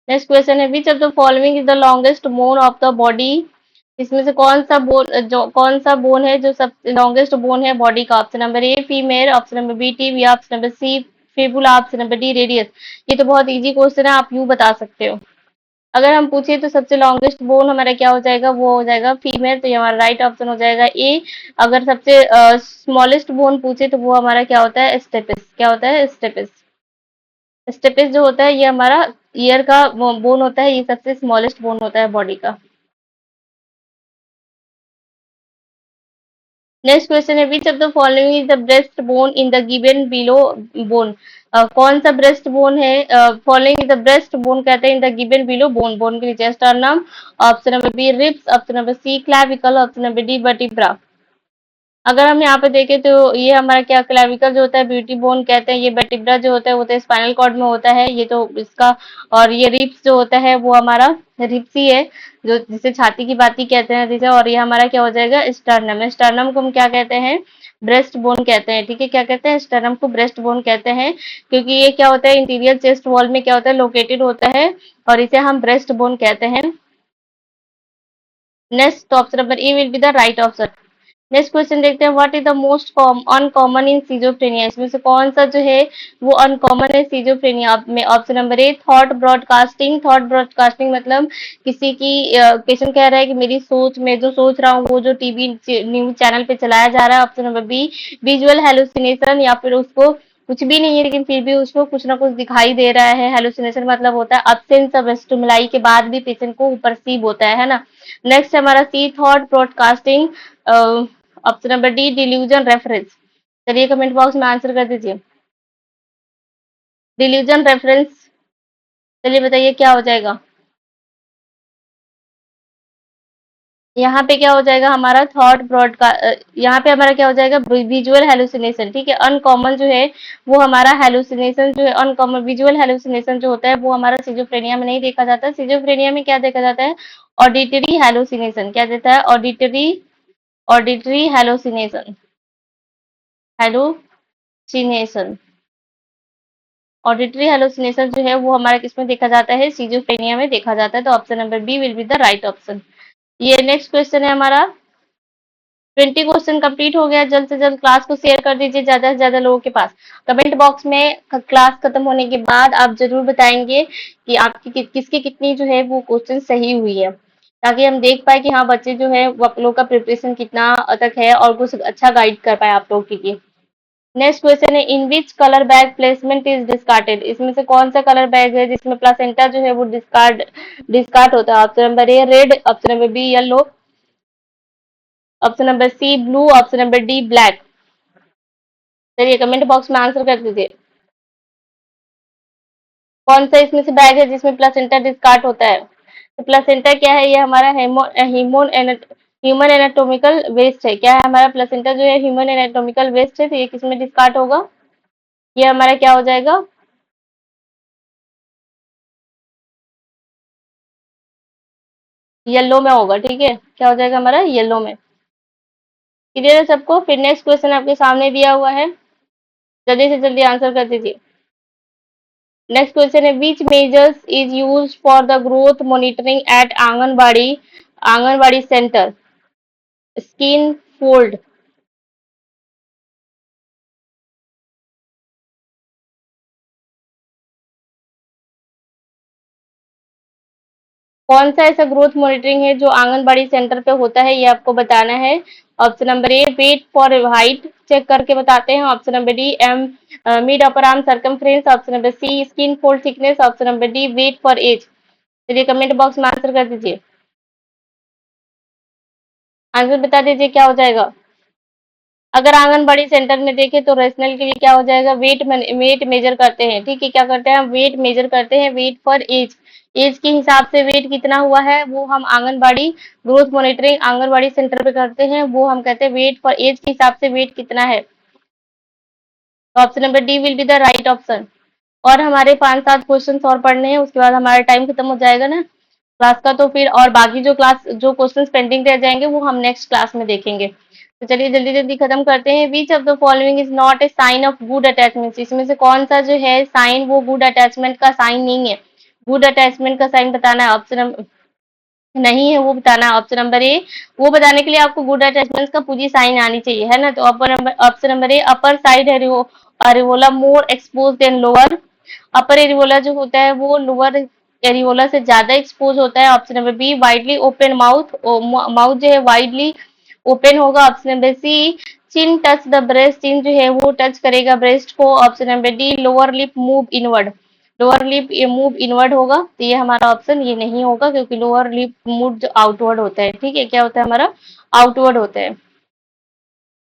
नेक्स्ट क्वेश्चन है, which of the following is the longest bone of the body, इसमें से कौन सा बोन है जो सब लॉन्गेस्ट बोन है बॉडी का? Option number A femur, option number B tibia, option number C fibula, option number D radius. ये तो बहुत इजी क्वेश्चन है, आप यूं बता सकते हो। अगर हम पूछे तो सबसे लॉन्गेस्ट बोन हमारा क्या हो जाएगा? वो हो जाएगा फीमेल, तो ये हमारा राइट ऑप्शन हो जाएगा ए। अगर सबसे स्मॉलेस्ट बोन पूछे तो वो हमारा क्या होता है? स्टेपिस। क्या होता है? स्टेपिस। स्टेपिस जो होता है ये हमारा ईयर का बोन होता है, ये सबसे स्मॉलेस्ट बोन होता है बॉडी का। नेक्स्ट क्वेश्चन है, which of the following is the breast bone in the given below bone, कौन सा ब्रेस्ट बोन है? Following is the breast bone कहते हैं in the given below bone, bone के नीचे sternum, option number B ribs, option number C clavicle, option number D vertebra. अगर हम यहाँ पे देखें तो ये हमारा क्या क्लेविकल जो होता है ब्यूटी बोन कहते हैं, ये वर्टिब्रा जो होता है वो तो स्पाइनल कॉर्ड में होता है, ये तो इसका, और ये रिब्स जो होता है वो हमारा रिब्स ही है, जो जिसे छाती की बाती कहते हैं, ठीक है। और ये हमारा क्या हो जाएगा? स्टर्नम। स्टर्नम को हम क्या कहते हैं? ब्रेस्ट बोन कहते हैं, ठीक है। क्या कहते हैं? स्टर्नम को ब्रेस्ट बोन कहते हैं, क्योंकि ये क्या होता है इंटीरियर चेस्ट वॉल में क्या होता है लोकेटेड होता है, और इसे हम ब्रेस्ट बोन कहते हैं। Next option number A will be the right option. Next question देखते हैं, what is the most uncommon in schizophrenia, इसमें से कौन सा जो है वो अनकॉमन है सीजोफ्रेनिया में? ऑप्शन नंबर ए थॉट ब्रॉडकास्टिंग। थॉट ब्रॉडकास्टिंग मतलब किसी की पेशेंट कह रहा है कि मेरी सोच में जो सोच रहा हूँ वो जो टीवी न्यूज चैनल पे चलाया जा रहा है। Option number B visual hallucination, या फिर उसको कुछ भी नहीं है लेकिन फिर भी उसको कुछ ना कुछ दिखाई दे रहा है। हेलुसिनेशन मतलब होता है अब्सेंस ऑफ स्टिमुलाई के बाद भी पेशेंट को परसीव होता है ना। नेक्स्ट हमारा C thought broadcasting, option number D delusion reference. चलिए कमेंट बॉक्स में आंसर कर दीजिए, डिल्यूजन रेफरेंस। चलिए बताइए क्या हो जाएगा? यहाँ पे क्या हो जाएगा हमारा? थॉट ब्रॉडकास्ट, यहाँ पे हमारा क्या हो जाएगा? विजुअल हेलुसिनेशन, ठीक है। अनकॉमन जो है वो हमारा हेलुसिनेशन जो है, अनकॉमन विजुअल हेलुसिनेशन जो होता है वो हमारा सिजोफ्रेनिया में नहीं देखा जाता। सिजोफ्रेनिया में क्या देखा जाता है? Auditory hallucination. क्या देता है? Auditory, auditory hallucination, hallucination. Auditory hallucination जो है वो हमारा किसमें देखा जाता है? सिजोफ्रेनिया में देखा जाता है, तो option number B will be the right option. ये नेक्स्ट क्वेश्चन है हमारा, 20 क्वेश्चन कंप्लीट हो गया। जल्द से जल्द क्लास को शेयर कर दीजिए ज्यादा से ज्यादा लोगों के पास। कमेंट बॉक्स में क्लास खत्म होने के बाद आप जरूर बताएंगे कि आपकी किसकी कितनी जो है वो क्वेश्चन सही हुई है, ताकि हम देख पाए कि हाँ बच्चे जो है वो आप लोग का प्रिपरेशन कितना तक है और कुछ अच्छा गाइड कर पाए आप लोग के लिए। नेक्स्ट क्वेश्चन है, in which colour bag placement is discarded, इसमें से कौन सा कलर बैग है जिसमें प्लासेंटा जो है वो डिस्कार्ड होता है? Option number A red, option number B yellow, option number C blue, option number D black. चलिए कमेंट बॉक्स में आंसर कर दीजिए, कौन सा इसमें से बैग है जिसमें प्लासेंटा डिस्कार्ड होता है? तो प्लासेंटा क्या है? ये हमारा ह्यूमन एनाटोमिकल वेस्ट है। क्या है हमारा? प्लासेंटा जो है ह्यूमन एनाटोमिकल वेस्ट है, तो ये किसमें डिस्कार्ड होगा? ये हमारा क्या हो जाएगा? येलो में होगा, ठीक है। क्या हो जाएगा हमारा? येलो में। क्लियर है सबको? फिर नेक्स्ट क्वेश्चन आपके सामने दिया हुआ है, जल्दी से जल्दी आंसर कर दीजिए। नेक्स्ट क्वेश्चन है, which measures is use for the growth monitoring at anganwadi, anganwadi centre, skin fold, कौन सा ऐसा ग्रोथ मॉनिटरिंग है जो आंगनबाड़ी सेंटर पे होता है, ये आपको बताना है। Option number A weight for height check करके बताते हैं। Option number D M mid upper arm circumference. Option number C skin fold thickness. Option number D weight for age. चलिए कमेंट बॉक्स में आंसर कर दीजिए। आंसर बता दीजिए क्या हो जाएगा। अगर आंगनबाड़ी सेंटर में देखें तो रेशनल के लिए क्या हो जाएगा, वेट मेजर करते हैं। ठीक है, क्या करते हैं, वेट मेजर करते हैं, वेट फॉर एज। एज के हिसाब से वेट कितना हुआ है वो हम anganwadi growth monitoring anganwadi centre पे करते हैं, वो हम कहते हैं वेट फॉर एज के हिसाब से वेट कितना है। तो option number D will be the right option. और हमारे 5-7 क्वेश्चन और पढ़ने हैं, उसके बाद हमारा टाइम खत्म हो जाएगा ना क्लास का। तो फिर और बाकी जो क्वेश्चन पेंडिंग रह जाएंगे वो हम नेक्स्ट क्लास में देखेंगे। तो चलिए जल्दी जल्दी खत्म करते हैं। Which of the following is not a sign of good attachment. इसमें से कौन सा जो है साइन वो गुड अटैचमेंट का साइन नहीं है। गुड अटैचमेंट का साइन बताना है। ऑप्शन नहीं है वो बताना है। ऑप्शन नंबर ए, वो बताने के लिए आपको गुड अटैचमेंट का पूरी साइन आनी चाहिए, है ना। तो option number A, upper side areola more expose than lower. Upper areola जो होता है वो लोअर एरिवोला से ज्यादा एक्सपोज होता है। Option number B, widely open mouth, mouth जो है वाइडली ओपन होगा। Option number C, chin touch the breast, chin जो है वो टच करेगा ब्रेस्ट को। Option number D, lower lip move inward, lower lip ये मूव इनवर्ड होगा। तो ये हमारा ऑप्शन ये नहीं होगा, क्योंकि लोअर लिप मूव जो आउटवर्ड होता है। ठीक है, क्या होता है हमारा, आउटवर्ड होता है।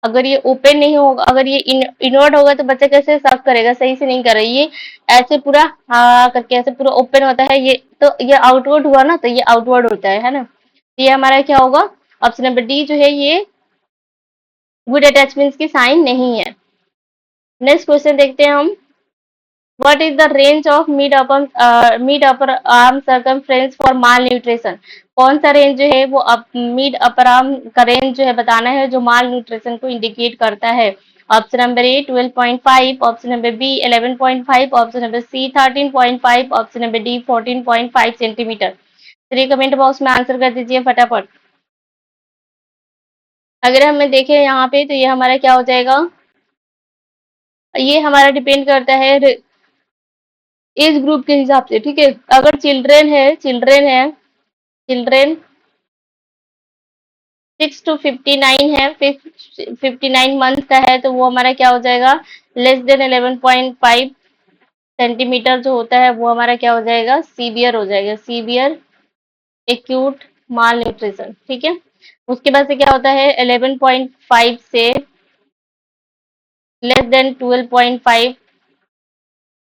अगर ये ओपन नहीं होगा, अगर ये इनवर्ड होगा तो बच्चा कैसे सर्व करेगा, सही से नहीं कर रही ये, ऐसे पूरा हाँ करके ऐसे पूरा ओपन होता है ये, तो ये आउटवर्ड हुआ ना, तो ये आउटवर्ड होता है ना। तो ये हमारा क्या होगा, ऑप्शन नंबर डी जो है ये गुड अटैचमेंट्स की साइन नहीं है। नेक्स्ट क्वेश्चन देखते हैं हम। What is the range of mid upper arm circumference for mall nutrition. कौन सा रेंज जो है वो मिड अपर आर्म का रेंज जो है बताना है, जो माल न्यूट्रिशन को इंडिकेट करता है। Option number A 12.5, option number B 11.5, option number C 13.5, option number D 14.5 centimetre. चलिए कमेंट बॉक्स में आंसर कर दीजिए फटाफट। अगर हमें देखें यहाँ पे तो ये हमारा क्या हो जाएगा, ये हमारा डिपेंड करता है एज ग्रुप के हिसाब से। ठीक है, अगर चिल्ड्रेन 6 to 59 है, 59 मंथ का है, तो वो हमारा क्या हो जाएगा, लेस देन 11.5 सेंटीमीटर जो होता है वो हमारा क्या हो जाएगा, सीवियर हो जाएगा, सीवियर एक्यूट माल न्यूट्रिशन। ठीक है, उसके बाद से क्या होता है 11.5 से लेस देन 12.5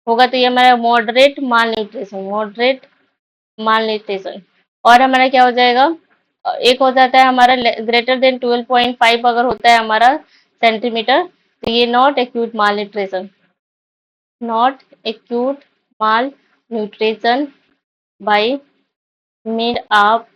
होगा, तो ये हमारा मॉडरेट माल न्यूट्रिशन, मॉडरेट माल न्यूट्रिशन। और हमारा क्या हो जाएगा, एक हो जाता है हमारा ग्रेटर देन 12.5 अगर होता है हमारा सेंटीमीटर, तो ये not acute mall nutrition, not acute mall nutrition by mid आप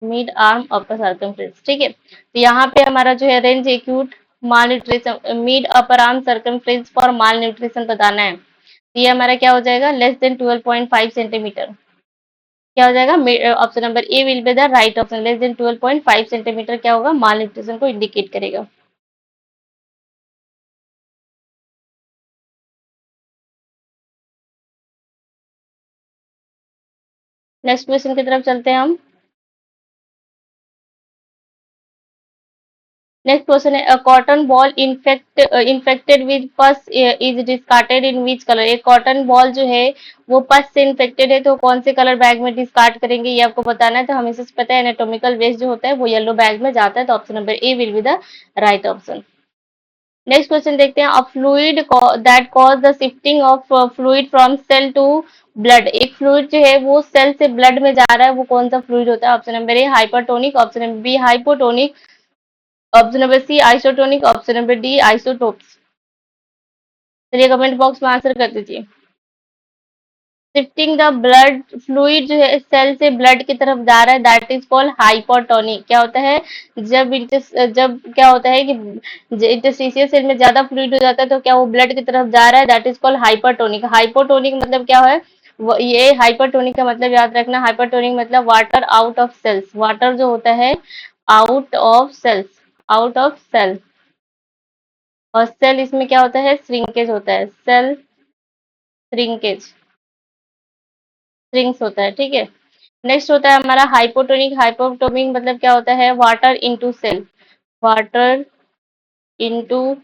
मिड आर्म अपर सर्कमफ्रेंस। ठीक है, तो यहाँ पे हमारा जो है range acute mall nutrition mid upper arm circumference for mall nutrition बताना है। तो ये हमारा क्या हो जाएगा, लेस देन 12.5 सेंटीमीटर। क्या हो जाएगा, option number A will be the right option. Less than 12.5 centimetre क्या होगा, माल न्यूट्रिशन को इंडिकेट करेगा। नेक्स्ट क्वेश्चन की तरफ चलते हैं हम। नेक्स्ट क्वेश्चन है, अ कॉटन बॉल इन्फेक्टेड विद पस इज डिस्कार्टेड इन विच कलर। एक कॉटन बॉल जो है वो पस से इन्फेक्टेड है, तो कौन से कलर बैग में डिस्कार्ड करेंगे, ये आपको बताना है। तो हमें से पता है एनाटॉमिकल वेस्ट जो होता है वो येलो बैग में जाता है, तो option number A will be the right option. Next question देखते हैं, a fluid that cause the shifting of fluid from cell to blood. एक फ्लूइड जो है वो सेल से ब्लड में जा रहा है, वो कौन सा फ्लूइड होता है। Option number A hypertonic, option number B hypotonic, option number C isotonic, option number D isotopes. चलिए कमेंट बॉक्स में आंसर कर दीजिए। शिफ्टिंग द ब्लड, फ्लूइड जो है सेल से ब्लड की तरफ जा रहा है, दैट इज कॉल्ड हाइपोटोनिक। क्या होता है, जब क्या होता है कि इंटरस्टिशियल सेल में ज्यादा फ्लूइड हो जाता है, तो क्या वो ब्लड की तरफ जा रहा है, that is called hypertonic. Hypotonic मतलब क्या है, ये हाइपरटोनिक का मतलब याद रखना, हाइपरटोनिक मतलब water out of cells, water जो होता है out of cells, out of cell. और सेल इसमें क्या होता है, श्रिंकेज होता है, सेल श्रिंकेज, श्रिंक्स होता है, ठीक है। नेक्स्ट होता है हमारा हाइपोटोनिक, हाइपोटोनिक मतलब क्या होता है, water into cell, water into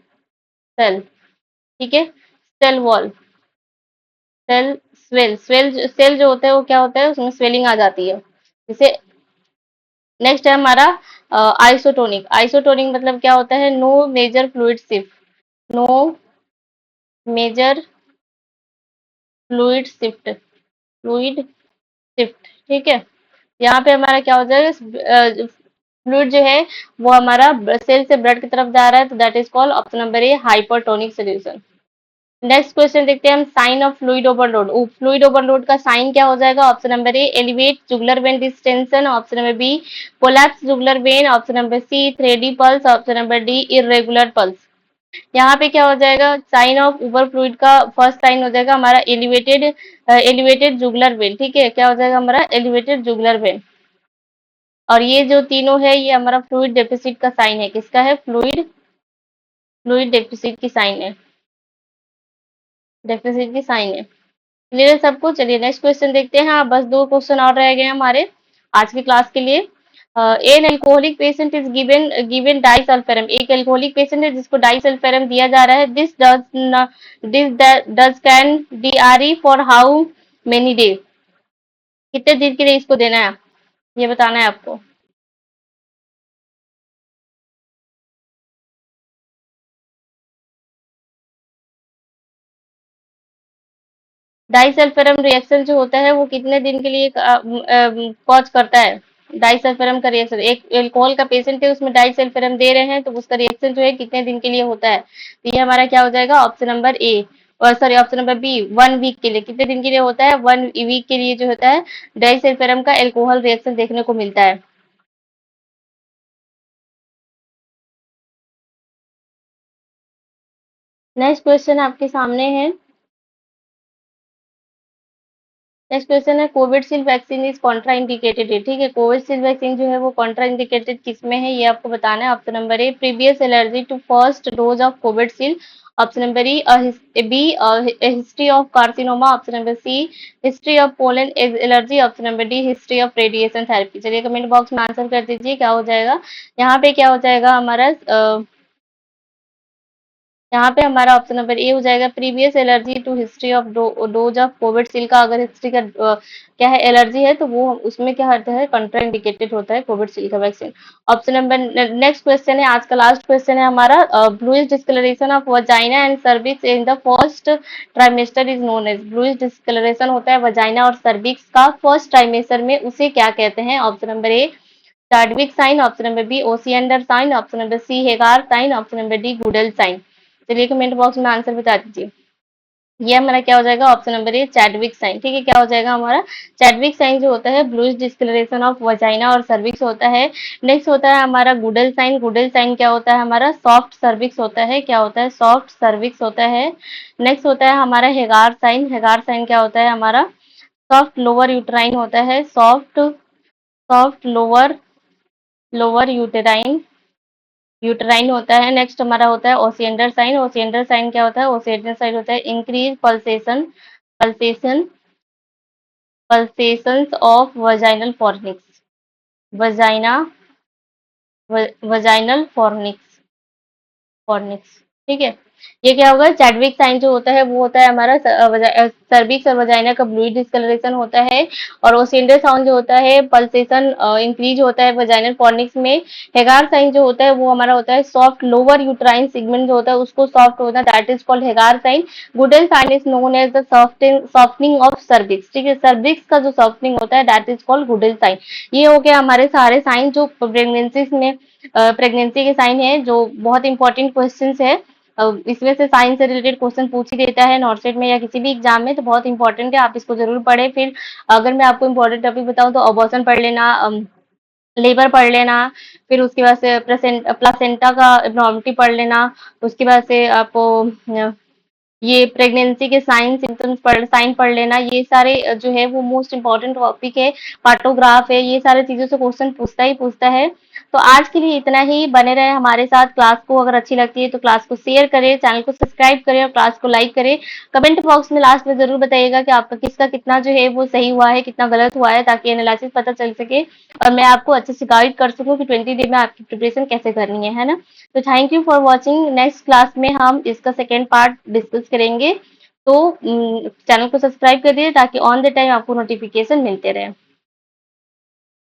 cell, ठीक है। Cell wall, cell swell, cell जो होता है वो क्या होता है, उसमें स्वेलिंग आ जाती है जिसे। नेक्स्ट है हमारा आइसोटोनिक, आइसोटोनिक मतलब क्या होता है, no major fluid shift, no major fluid shift, fluid shift, ठीक है। यहाँ पे हमारा क्या हो जाएगा, फ्लूइड जो है वो हमारा सेल से ब्लड की तरफ जा रहा है, तो that is called option number A hypertonic solution. Next question देखते हैं हम, sign of fluid overload, fluid overload का साइन क्या हो जाएगा, option number A elevate jugular vein distension, option number B collapse jugular vein, option number C thready pulse, option number D irregular pulse. यहाँ पे क्या हो जाएगा, साइन ऑफ ओवर फ्लूइड का फर्स्ट साइन हो जाएगा हमारा एलिवेटेड, एलिवेटेड जुगुलर वेन, ठीक है, क्या हो जाएगा हमारा एलिवेटेड जुगुलर वेन। और ये जो तीनों है ये हमारा फ्लूइड डेफिसिट का साइन है, किसका है, फ्लूइड, फ्लूइड डेफिसिट की साइन है, डेफिसिट की साइन है। क्लियर है सबको, चलिए नेक्स्ट क्वेश्चन देखते हैं। हाँ, बस दो क्वेश्चन और रह गए हैं हमारे आज की क्लास के लिए। An alcoholic patient is given given disulfiram, एक एल्कोहलिक पेशेंट है जिसको डाइसल्फेरम दिया जा रहा है, this does can D R E for how many days, कितने दिन के लिए इसको देना है, ये बताना है आपको। डाइसल्फेरम रिएक्शन जो होता है वो कितने दिन के लिए कॉज करता है, डाइसल्फेरम का रिएक्शन, एक एल्कोहल का पेशेंट है उसमें डाइसल्फेरम दे रहे हैं तो उसका रिएक्शन जो है कितने दिन के लिए होता है, तो ये हमारा क्या हो जाएगा, ऑप्शन नंबर ए, और sorry option number B 1 week के लिए, कितने दिन के लिए होता है, 1 वीक के लिए जो होता है डाइसल्फेरम का एल्कोहल रिएक्शन देखने को मिलता है। नेक्स्ट क्वेश्चन आपके सामने है, नेक्स्ट क्वेश्चन है, Covishield vaccine is Contra indicated है, ठीक है, कोविडशील्ड वैक्सीन जो है वो कॉन्ट्रा इंडिकेटेड किस में है, ये आपको बताना है। Option number A previous allergy to first dose of Covishield, option number E B history of carcinoma, option number C history of pollen allergy, option number D history of radiation therapy. चलिए comment box में answer कर दीजिए क्या हो जाएगा। यहाँ पे क्या हो जाएगा हमारा, यहाँ पे हमारा ऑप्शन नंबर ए हो जाएगा, previous allergy to history of dose of Covishield का अगर हिस्ट्री का क्या है एलर्जी है तो वो उसमें क्या होता है, कंट्राइंडिकेटेड होता है कोविडशील्ड का vaccine. Option number next question है, आज का लास्ट क्वेश्चन है हमारा, bluish discolouration of vagina and cervix in the first trimester is known as, bluish discolouration होता है वजाइना और सर्विक्स का फर्स्ट ट्राइमेस्टर में, उसे क्या कहते हैं, option number A Chadwick sign, option number B Osiander sign, option number C Hegar sign, option number D Goodell sign. चलिए कमेंट बॉक्स में आंसर बता दीजिए। ये हमारा क्या हो जाएगा, option number A Chadwick sign, ठीक है, क्या हो जाएगा हमारा, चैडविक साइन जो होता है ब्लूइश डिस्कलरेशन ऑफ वजाइना और सर्विक्स होता है। नेक्स्ट होता है हमारा गुडल साइन, गुडल साइन क्या होता है हमारा, सॉफ्ट सर्विक्स होता है, क्या होता है, सॉफ्ट सर्विक्स होता है। नेक्स्ट होता है हमारा हेगार साइन, हेगार साइन क्या होता है हमारा, सॉफ्ट लोअर यूट्राइन होता है, soft soft lower lower uterine uterine होता है। नेक्स्ट हमारा होता है ओसिएंडर साइन, ओसिएंडर साइन क्या होता है, ओसिएंडर साइन होता है increase pulsation, pulsation pulsations of vaginal fornix, vagina vaginal fornix, fornix, ठीक है। ये क्या होगा, चैडविक साइन जो होता है वो होता है हमारा सर्विक्स और वजाइना का ब्लूइड डिस्कलरेशन होता है, और ओसिएंडर साउंड जो होता है पल्सेशन इंक्रीज होता है वजाइनल फॉर्निक्स में। हेगार साइन जो होता है वो हमारा होता है सॉफ्ट लोअर यूट्राइन सेगमेंट जो होता है उसको सॉफ्ट होता है, that is called Hegar sign. Goodell sign is known as the softening of cervix, ठीक है, सर्विक्स का जो सॉफ्टनिंग होता है that is called Goodell sign. ये हो गया हमारे सारे साइन जो प्रेगनेंसी में, प्रेगनेंसी के साइन है जो बहुत इंपॉर्टेंट क्वेश्चन है। इसमें से साइंस से रिलेटेड क्वेश्चन पूछ ही देता है नॉर्सेट में या किसी भी एग्जाम में, तो बहुत इंपॉर्टेंट है, आप इसको जरूर पढ़े। फिर अगर मैं आपको इंपॉर्टेंट टॉपिक बताऊं तो अबॉर्शन पढ़ लेना, लेबर पढ़ लेना, फिर उसके बाद से प्लेसेंटा का एब्नॉर्मलिटी पढ़ लेना, उसके बाद से आपको ये प्रेगनेंसी के साइन पढ़ लेना, ये सारे जो है वो मोस्ट इम्पोर्टेंट टॉपिक है। पार्टोग्राफ है, ये सारे चीजों से क्वेश्चन पूछता ही पूछता है। तो आज के लिए इतना ही। बने रहे हमारे साथ। क्लास को अगर अच्छी लगती है तो क्लास को शेयर करें, चैनल को सब्सक्राइब करें और क्लास को लाइक करें। कमेंट बॉक्स में लास्ट में जरूर बताइएगा कि आपका किसका कितना जो है वो सही हुआ है, कितना गलत हुआ है, ताकि एनालिसिस पता चल सके और मैं आपको अच्छे से गाइड कर सकूं कि 20 डे में आपकी प्रिपरेशन कैसे करनी है ना। तो thank you for watching. Next class में हम इसका सेकेंड पार्ट डिस्कस करेंगे। तो चैनल को सब्सक्राइब कर दीजिए ताकि ऑन द टाइम आपको नोटिफिकेशन मिलते रहे।